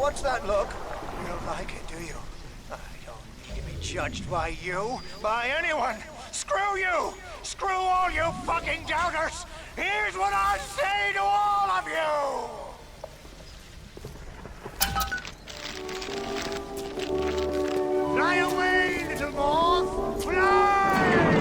What's that look? You don't like it, do you? I don't need to be judged by you, by anyone. Screw you! Screw all you fucking doubters! Here's what I say to all of you! Fly away, little moth! Fly!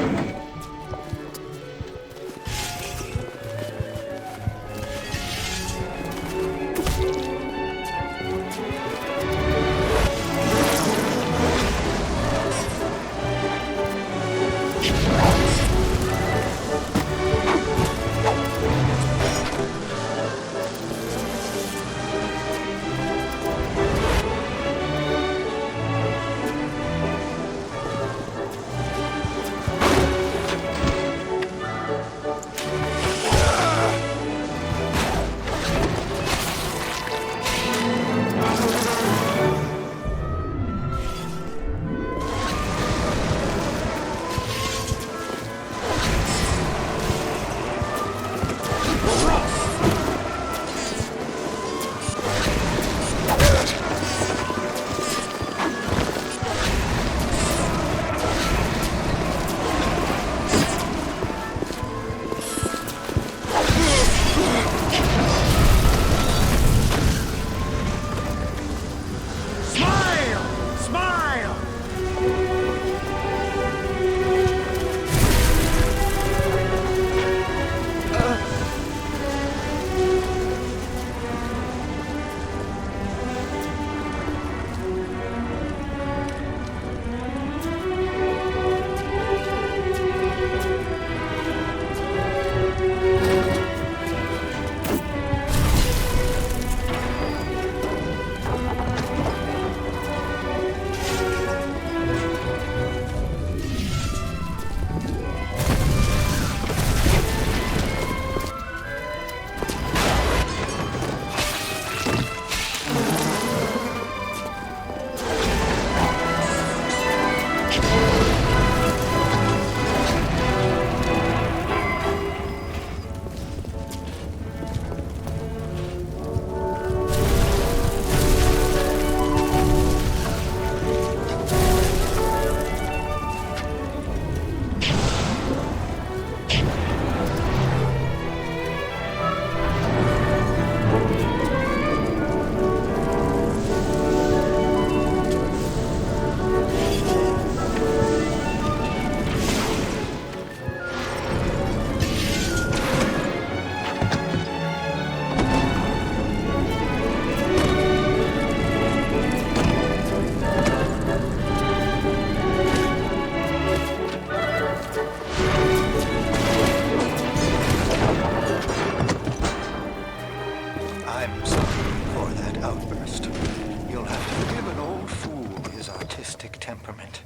Temperament.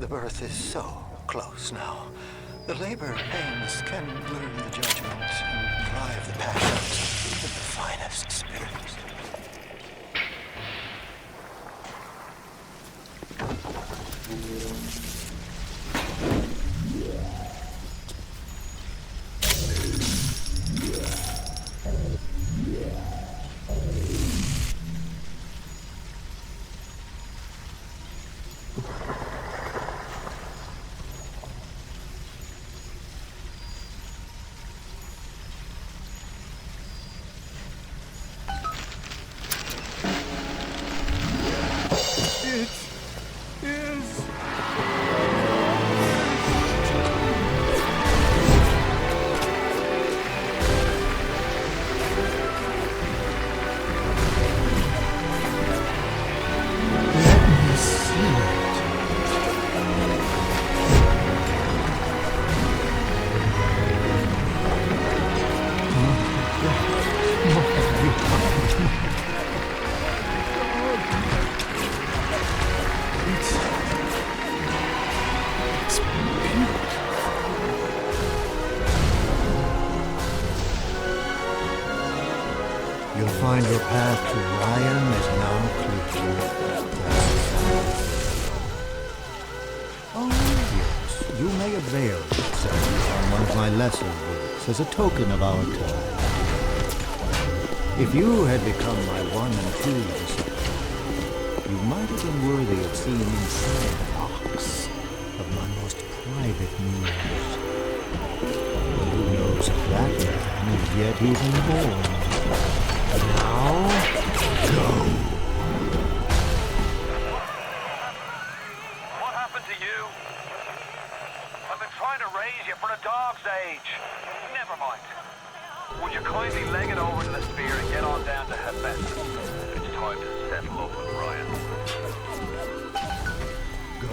The birth is so close now. The labor pains can blur the judgment and drive the passions in the finest spirits. You'll find your path to Ryan is now clear. Oh, yes, you may avail yourself on one of my lesser works as a token of our time. If you had become my one and true disciple, You might have been worthy of seeing inside the box of my most private news. But who knows if that man is yet even born. Now, go! What happened to you? I've been trying to raise you for a dog's age. Never mind. Would you kindly leg it over to the spear and get on down to Hephaestus? It's time to settle up with Ryan. Go.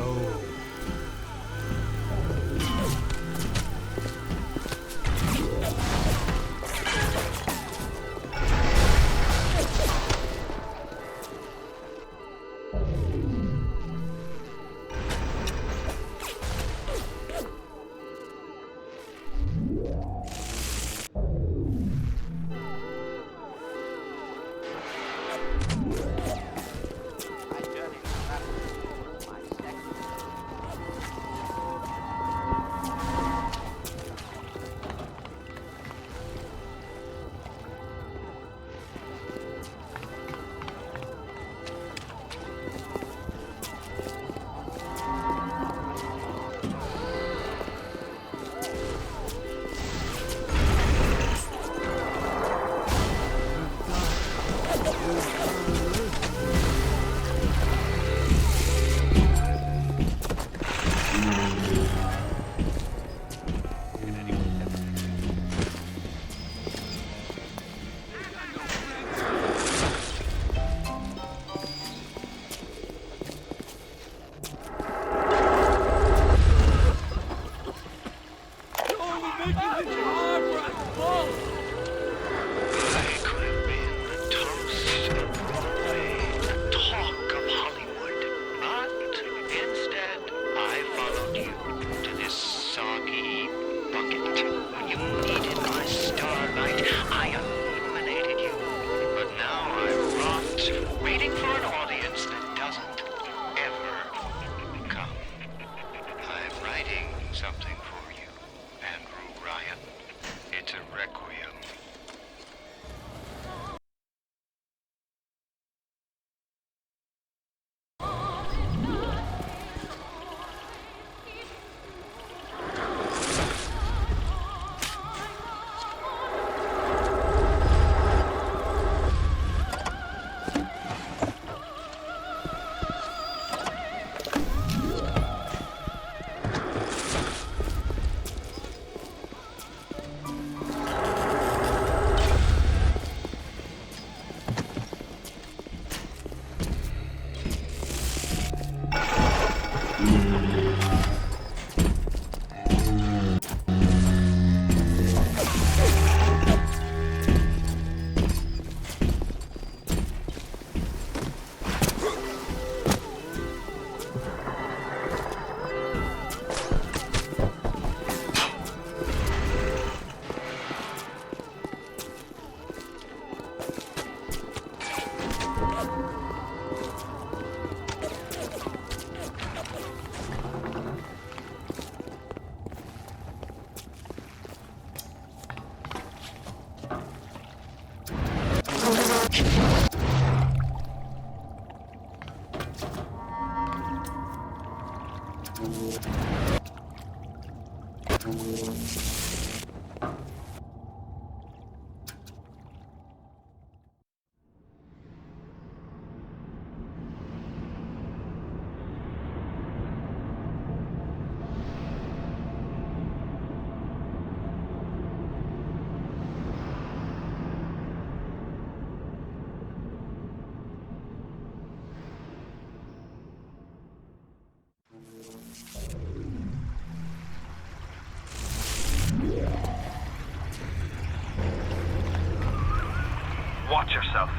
Watch yourself.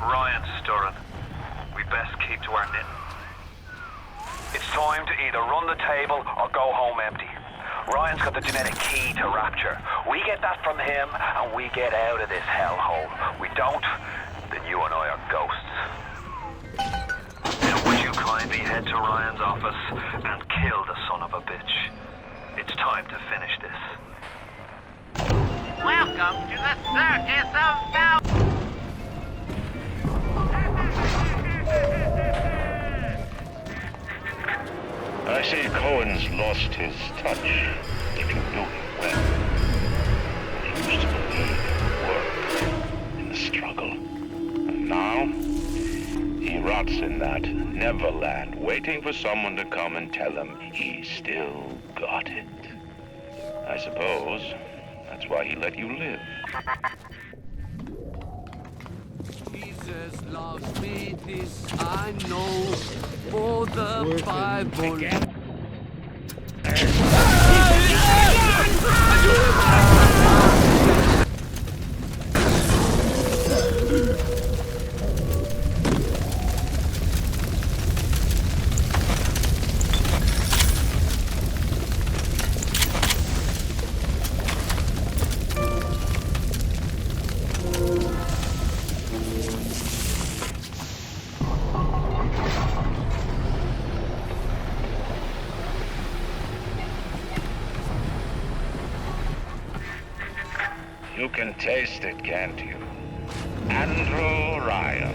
Ryan's stirring. We best keep to our knitting. It's time to either run the table or go home empty. Ryan's got the genetic key to Rapture. We get that from him and we get out of this hellhole. We don't, then you and I are ghosts. Now would you kindly head to Ryan's office and kill the son of a bitch? It's time to finish this. Welcome to the circus of Val. I see Cohen's lost his touch, if you knew him well. He used to believe in work, in the struggle. And now, he rots in that Neverland, waiting for someone to come and tell him he still got it. I suppose that's why he let you live. Jesus loves me, this I know, for the Bible. You can taste it, can't you? Andrew Ryan.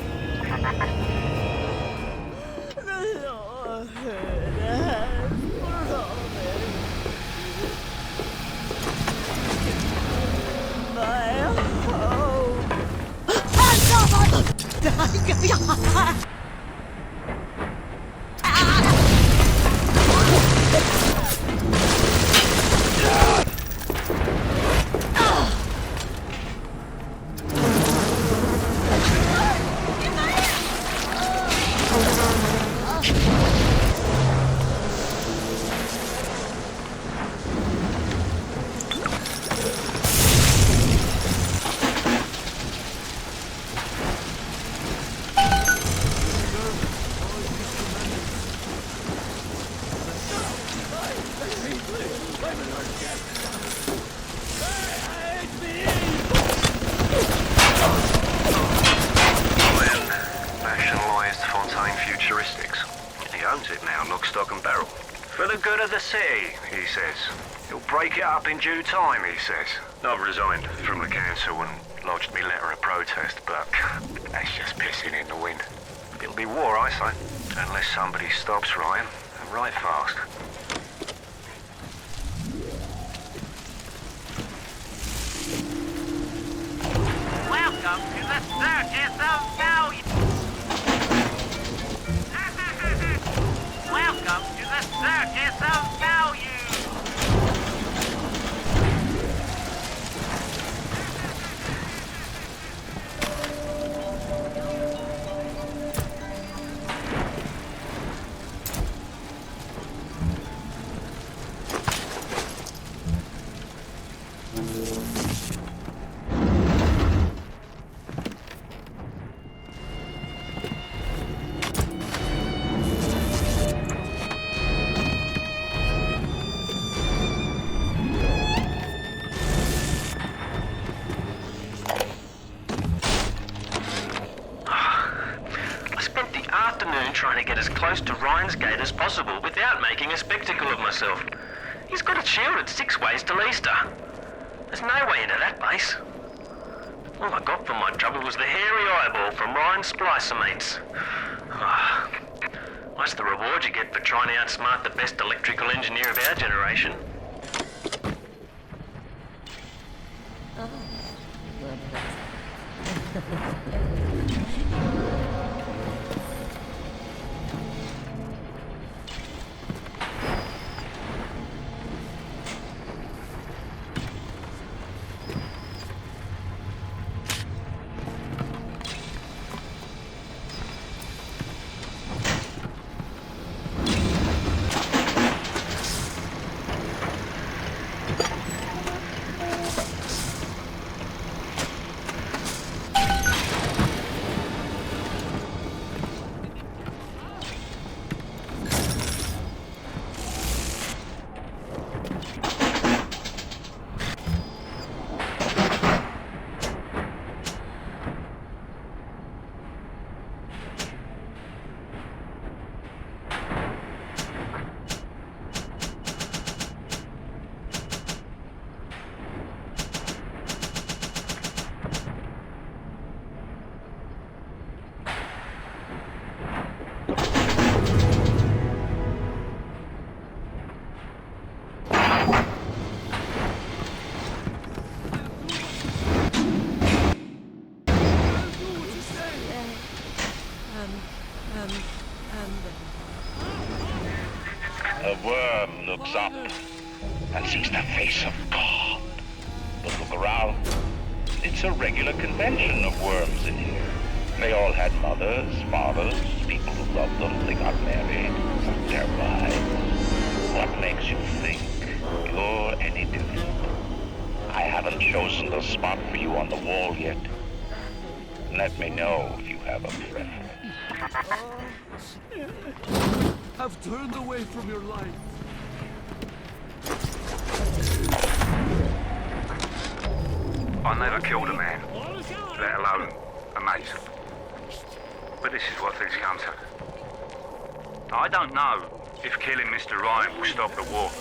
He says. He'll break it up in due time, he says. I've resigned from the council and lodged me letter of protest, but that's just pissing in the wind. It'll be war, I say, unless somebody stops Ryan, and right fast. Welcome to the Circus of Value. Welcome to the Circus of Value. Trying to get as close to Ryan's gate as possible without making a spectacle of myself. He's got it shielded 6 ways till Easter. There's no way into that base. All I got for my trouble was the hairy eyeball from Ryan's splicer mates. What's the reward you get for trying to outsmart the best electrical engineer of our generation? worm looks up and sees the face of God. But look around. It's a regular convention of worms in here. They all had mothers, fathers, people who loved them. They got married, their wives. What makes you think you're any different? I haven't chosen the spot for you on the wall yet. Let me know if you have a preference. Have turned away from your life. I never killed a man, let alone a mate. But this is what things come to. I don't know if killing Mr. Ryan will stop the war,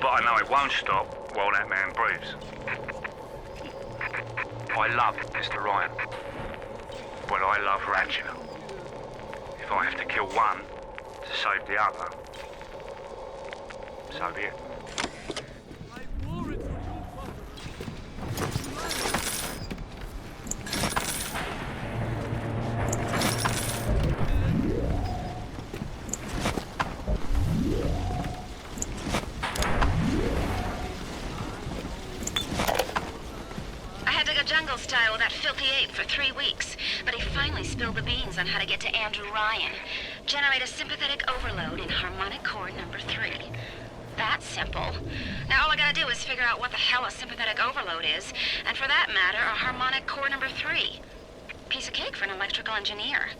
but I know it won't stop while that man breathes. I love Mr. Ryan, but I love Ratchet. If I have to kill one to save the other, so be it. I wore it for you, father. Jungle style with that filthy ape for 3 weeks, but he finally spilled the beans on how to get to Andrew Ryan. Generate a sympathetic overload in harmonic chord number 3. That's simple. Now all I gotta do is figure out what the hell a sympathetic overload is, and for that matter, a harmonic chord number 3. Piece of cake for an electrical engineer.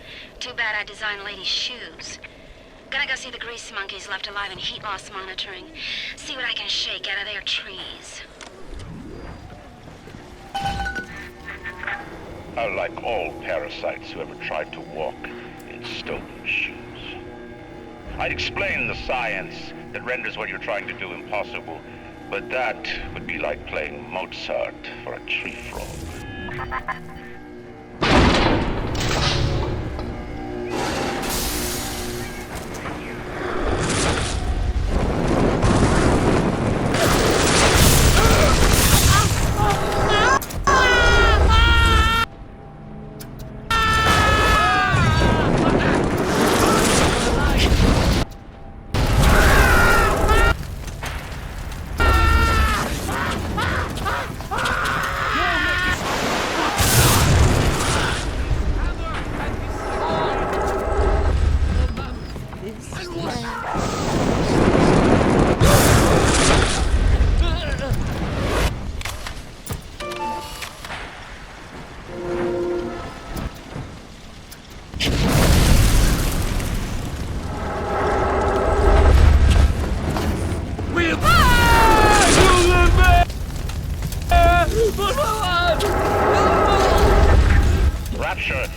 Too bad I designed ladies' shoes. Gonna go see the grease monkeys left alive in heat loss monitoring. See what I can shake out of their trees. Like all parasites who ever tried to walk in stolen shoes. I'd explain the science that renders what you're trying to do impossible, but that would be like playing Mozart for a tree frog.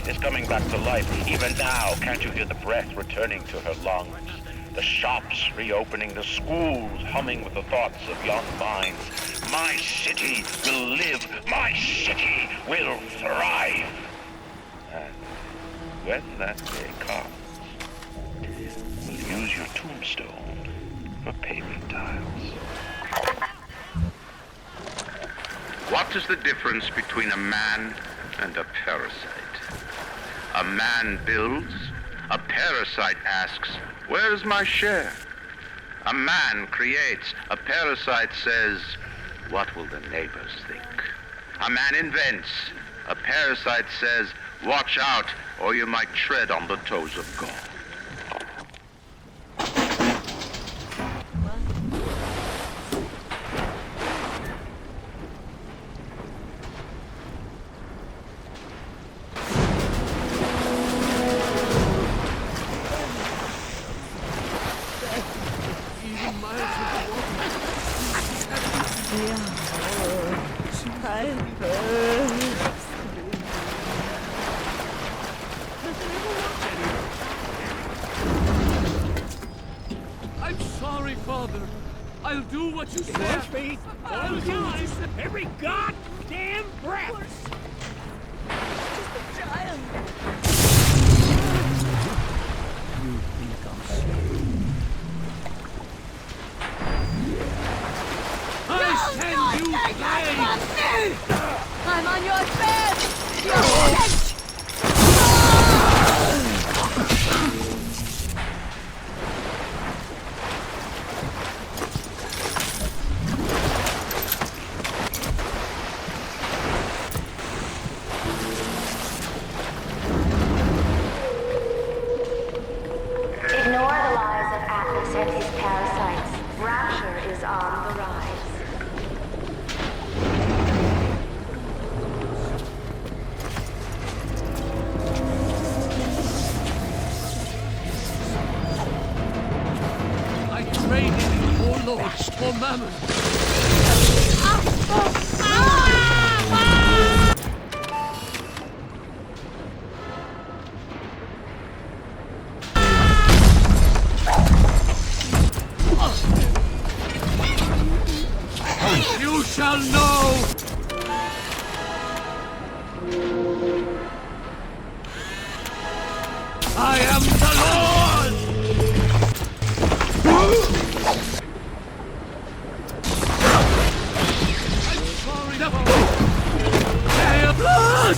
Is coming back to life. Even now, can't you hear the breath returning to her lungs? The shops reopening, the schools humming with the thoughts of young minds. My city will live. My city will thrive. And when that day comes, we'll use your tombstone for paving tiles. What is the difference between a man and a parasite? A man builds, a parasite asks, where's my share? A man creates, a parasite says, what will the neighbors think? A man invents, a parasite says, watch out, or you might tread on the toes of God. I'm sorry, Father. I'll do what you said. Me all the time, every goddamn breath. Just a child. You think I'm stupid? I send you blame! I'm on your bed! You're dead! and his parasites. Rapture is on the rise. I traded you, oh Lord, for mammon. You shall know! I am the Lord! I'm sorry, no! Hail blood!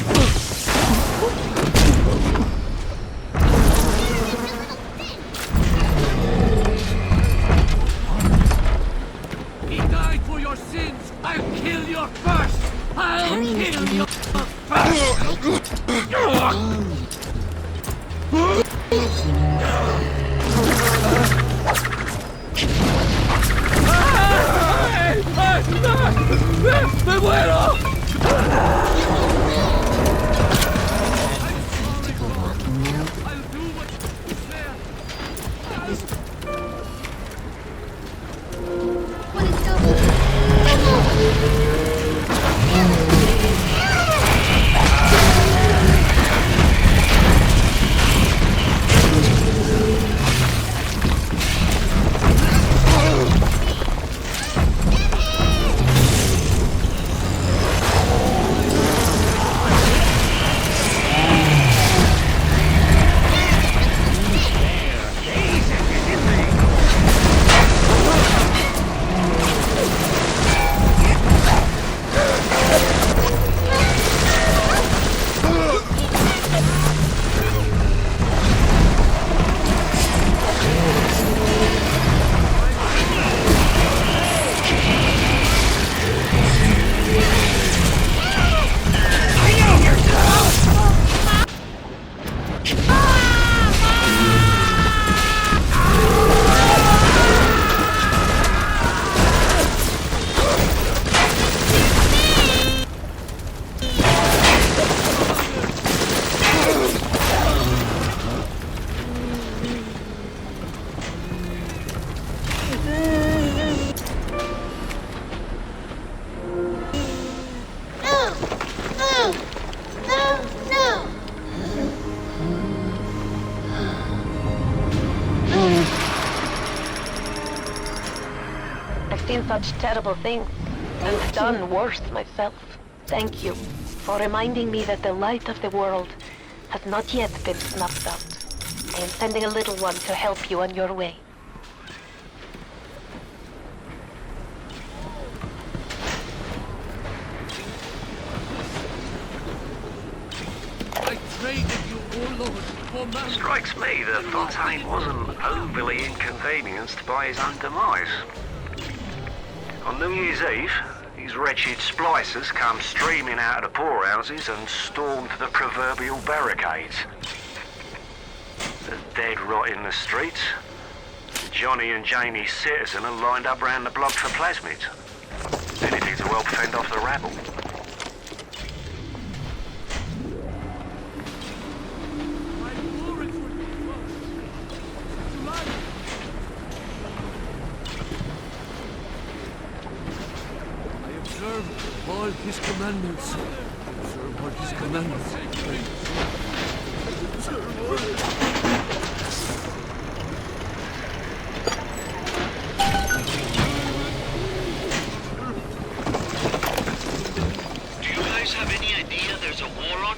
He died for your sins! I'll kill your first! I'll kill your ¡Me muero! I've seen such terrible things, and done worse myself. Thank you for reminding me that the light of the world has not yet been snuffed out. I am sending a little one to help you on your way. I traded you, oh Lord, for mammon. Strikes me that Fontaine wasn't overly inconvenienced by his own demise. On New Year's Eve, these wretched splicers come streaming out of the poorhouses and stormed the proverbial barricades. The dead rot in the streets. Johnny and Jamie Citizen are lined up round the block for plasmids. Anything to help fend off the rabble. Observe all his commandments. Observe all his commandments. Do you guys have any idea there's a war on?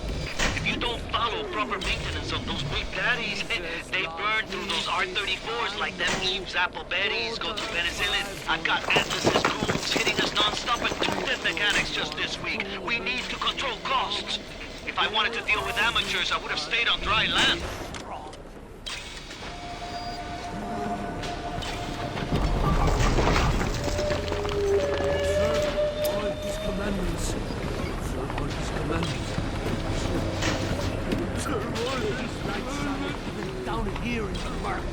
If you don't follow proper maintenance of those big daddies, they burn through those R-34s like them Eve's apple berries go through penicillin. I've got Atlas's goons hitting us non-stop and 2 dead mechanics just this week. We need to control costs. If I wanted to deal with amateurs, I would have stayed on dry land. Observe all his commandments. Observe all his commandments. Observe all his lights. Even down here in the murk.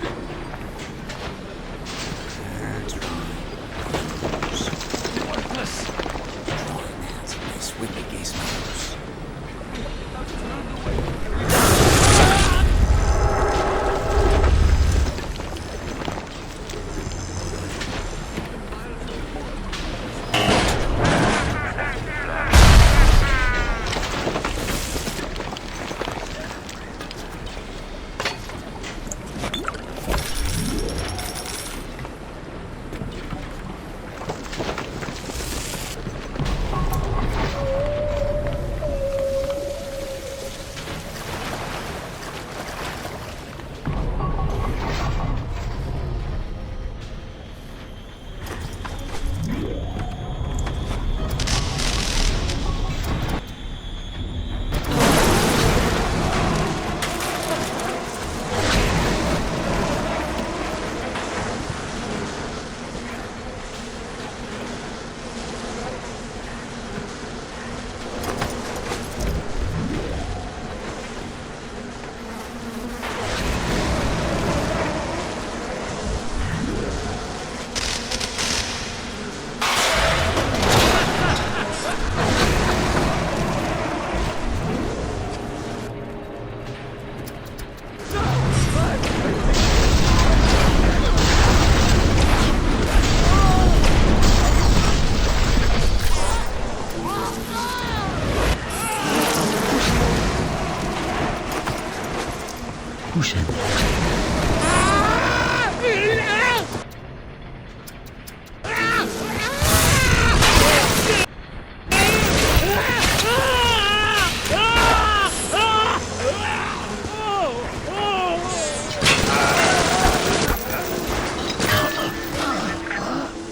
Who said that?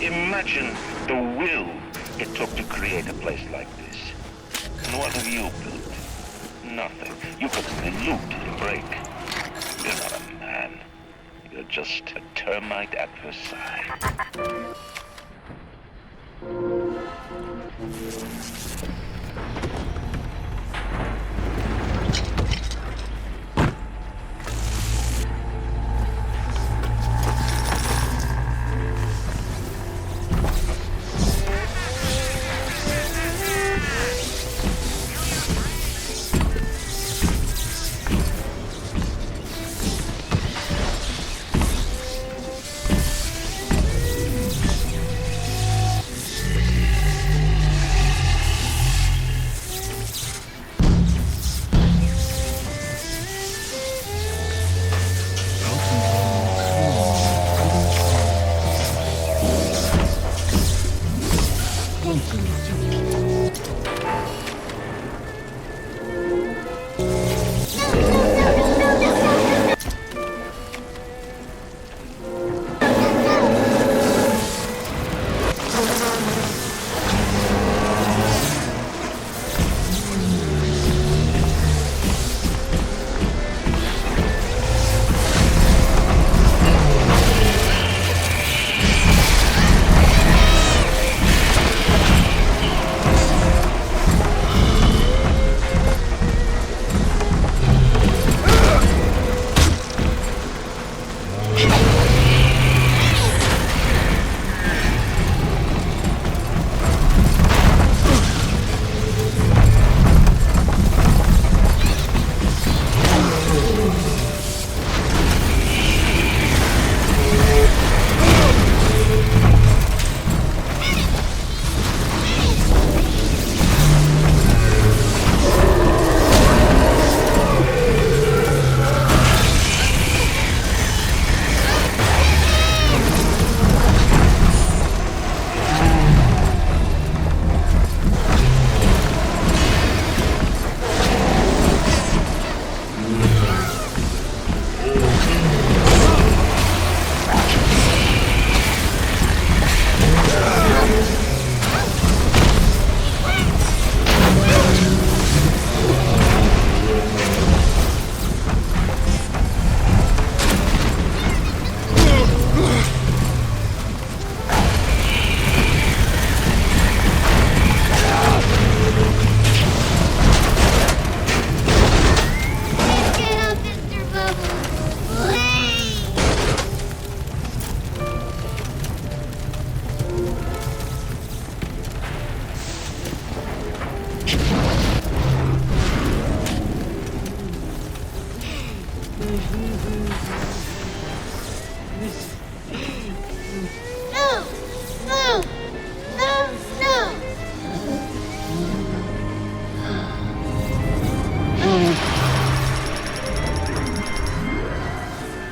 Imagine the will it took to create a place like this. And what have you built? Nothing. You could only loot and break. You're not a man. You're just a termite at Versailles.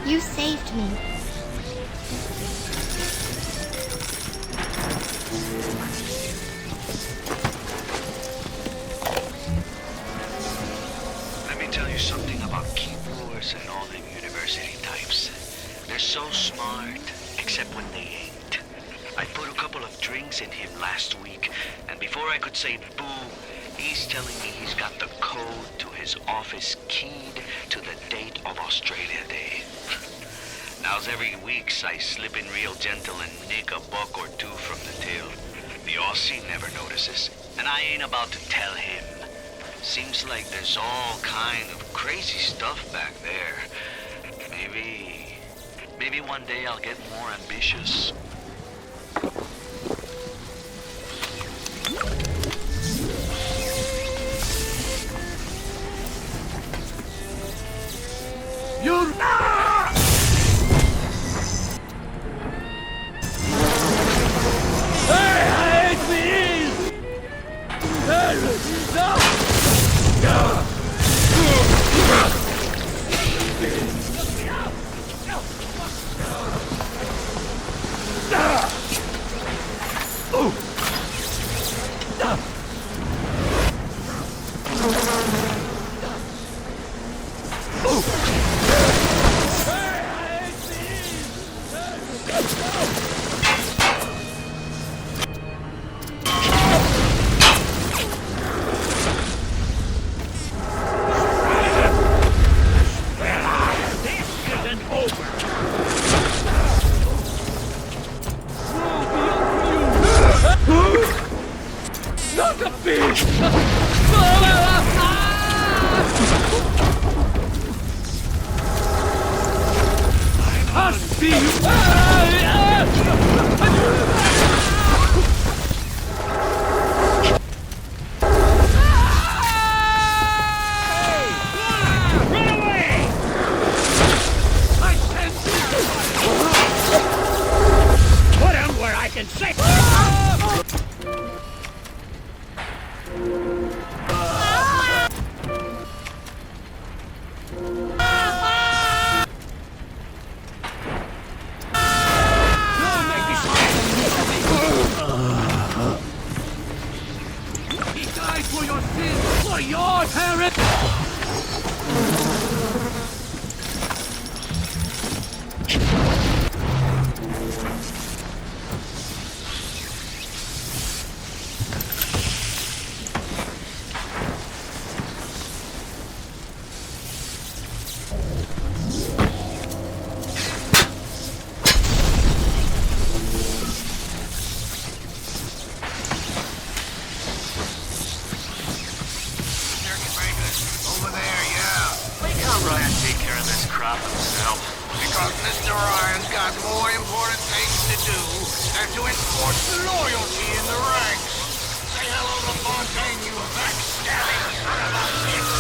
You saved me. Let me tell you something about keepers and all them university types. They're so smart, except when they ain't. I put a couple of drinks in him last week, and before I could say boo, he's telling me he's got the code to his office keyed to the date of Australia Day. Now's every weeks I slip in real gentle and nick a buck or two from the till. The Aussie never notices, and I ain't about to tell him. Seems like there's all kind of crazy stuff back there. Maybe one day I'll get more ambitious. You... No! Over there, yeah. Why can't Ryan take care of this crap himself? Because Mr. Ryan's got more important things to do than to enforce loyalty in the ranks. Say hello to Fontaine, you backstabbing son of a bitch!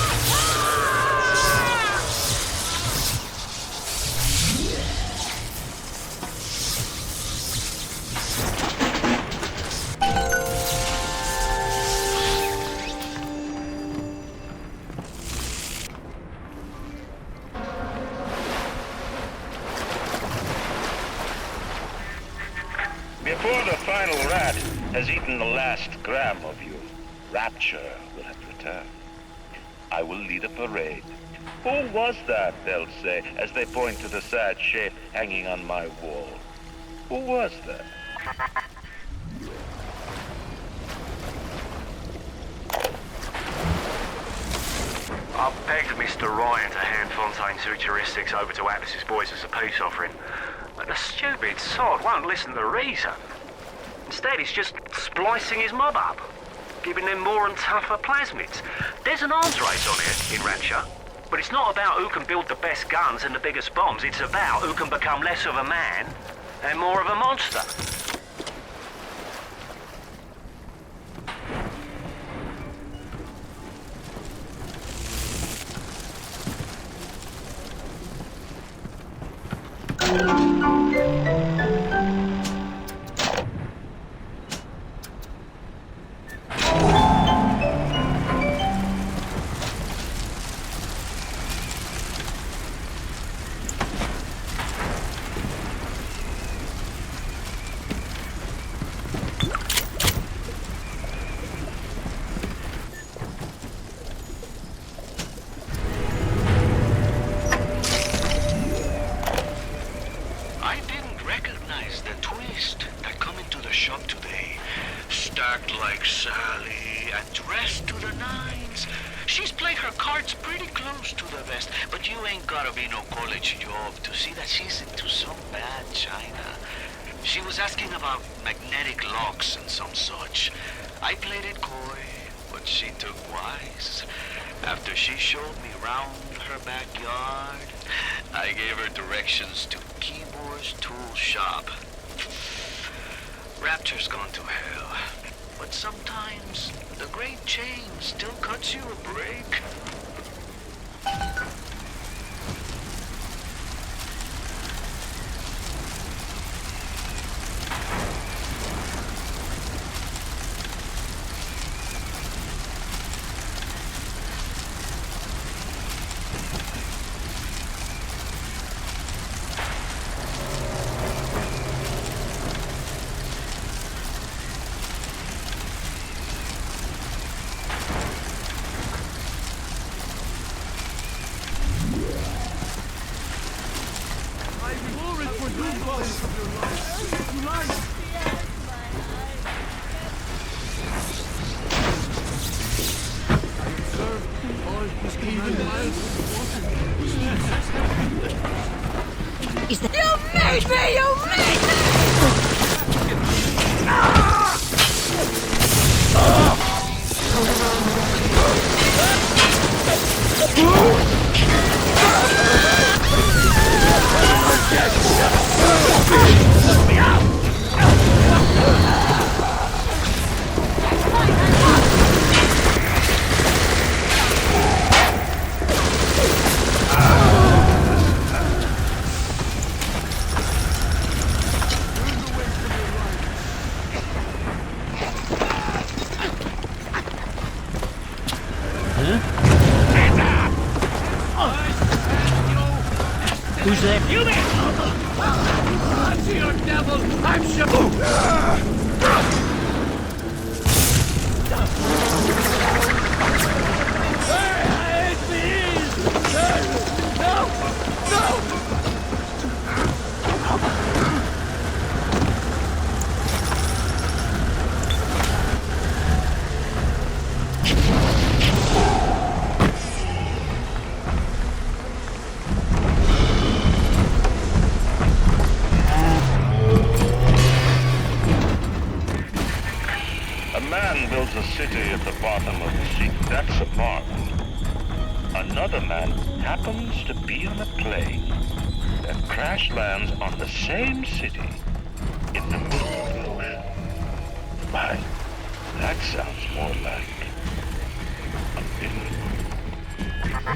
Before the final rat has eaten the last gram of you, Rapture will have returned. I will lead a parade. Who was that, they'll say, as they point to the sad shape hanging on my wall. Who was that? I've begged Mr. Ryan to hand Fontaine's heuristics over to Atlas's boys as a peace offering. But the stupid sod won't listen to reason. Instead, he's just splicing his mob up, giving them more and tougher plasmids. There's an arms race on here in Rapture, but it's not about who can build the best guns and the biggest bombs. It's about who can become less of a man and more of a monster. After she showed me round her backyard, I gave her directions to Keyboard's tool shop. Rapture's gone to hell, but sometimes the great chain still cuts you a break. Is that you made me? You made me! Let me out! Who's that? You man! To your devil! I'm Shabu! A man builds a city at the bottom another man happens to be on a plane that crash lands on the same city in the middle of the ocean. Why, that sounds more like a miracle. Come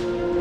on!